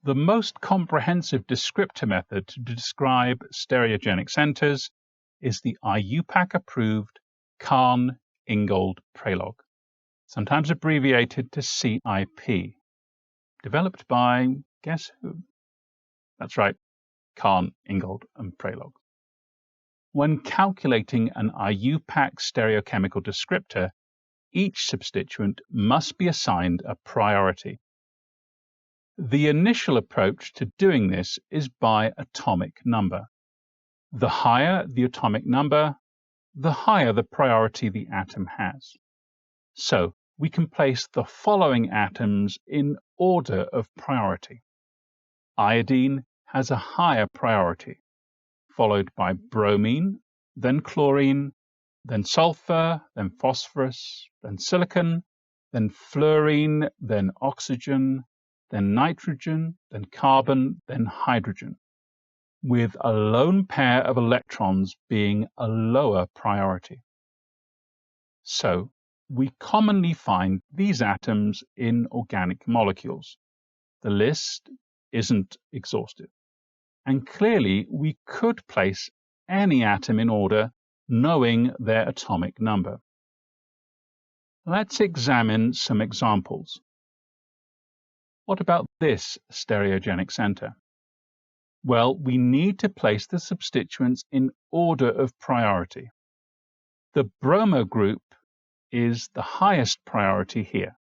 The most comprehensive descriptor method to describe stereogenic centers is the IUPAC-approved Cahn Inogold Prelog, sometimes abbreviated to CIP, developed by, guess who? That's right, Cahn Inogold Prelog. When calculating an IUPAC stereochemical descriptor, each substituent must be assigned a priority. The initial approach to doing this is by atomic number. The higher the atomic number, the higher the priority the atom has. So we can place the following atoms in order of priority. Iodine has a higher priority, followed by bromine, then chlorine, then sulfur, then phosphorus, then silicon, then fluorine, then oxygen, then nitrogen, then carbon, then hydrogen, with a lone pair of electrons being a lower priority. So, we commonly find these atoms in organic molecules. The list isn't exhaustive. And clearly, we could place any atom in order knowing their atomic number. Let's examine some examples. What about this stereogenic center? Well, we need to place the substituents in order of priority. The bromo group is the highest priority here,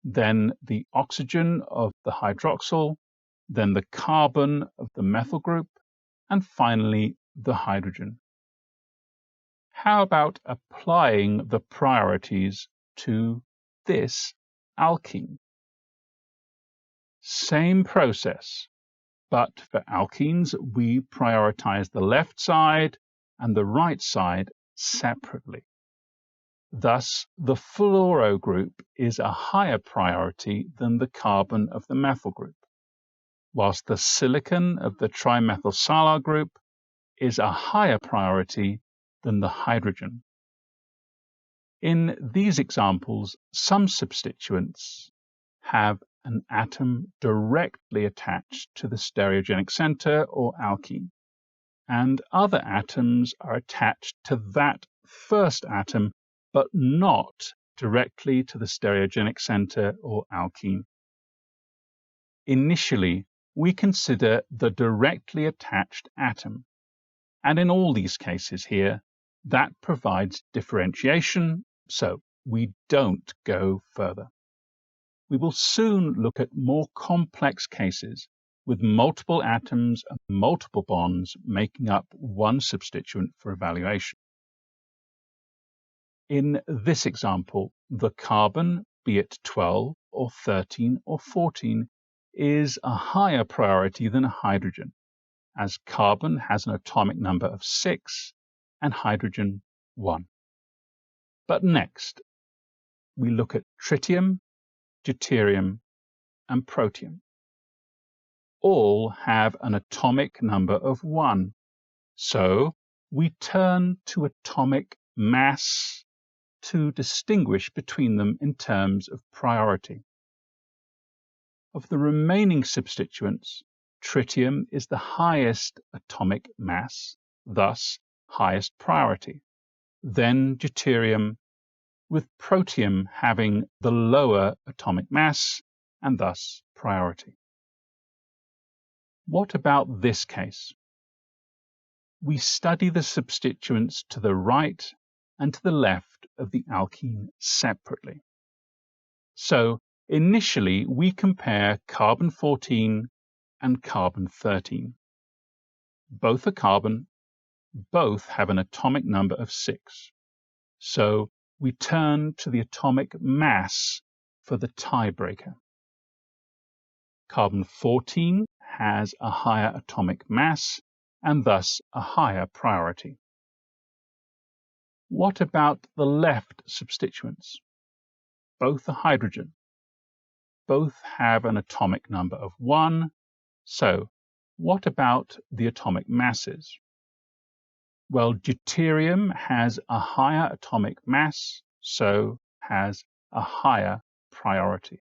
then the oxygen of the hydroxyl, then the carbon of the methyl group, and finally the hydrogen. How about applying the priorities to this alkene? Same process, but for alkenes we prioritize the left side and the right side separately. Thus, the fluoro group is a higher priority than the carbon of the methyl group, whilst the silicon of the trimethylsilar group is a higher priority than the hydrogen. In these examples, some substituents have an atom directly attached to the stereogenic center or alkene, and other atoms are attached to that first atom but not directly to the stereogenic center or alkene. Initially, we consider the directly attached atom, and in all these cases here, that provides differentiation, so we don't go further. We will soon look at more complex cases with multiple atoms and multiple bonds making up one substituent for evaluation. In this example, the carbon, be it 12 or 13 or 14, is a higher priority than hydrogen, as carbon has an atomic number of 6 and hydrogen 1. But next, we look at tritium, deuterium, and protium. All have an atomic number of 1, so we turn to atomic mass to distinguish between them in terms of priority. Of the remaining substituents, tritium is the highest atomic mass, thus highest priority, then deuterium, with protium having the lower atomic mass and thus priority. What about this case? We study the substituents to the right and to the left of the alkene separately. So initially we compare carbon-14 and carbon-13. Both are carbon, both have an atomic number of 6. So we turn to the atomic mass for the tiebreaker. Carbon-14 has a higher atomic mass and thus a higher priority. What about the left substituents? Both are hydrogen. Both have an atomic number of 1. So what about the atomic masses? Well, deuterium has a higher atomic mass, so has a higher priority.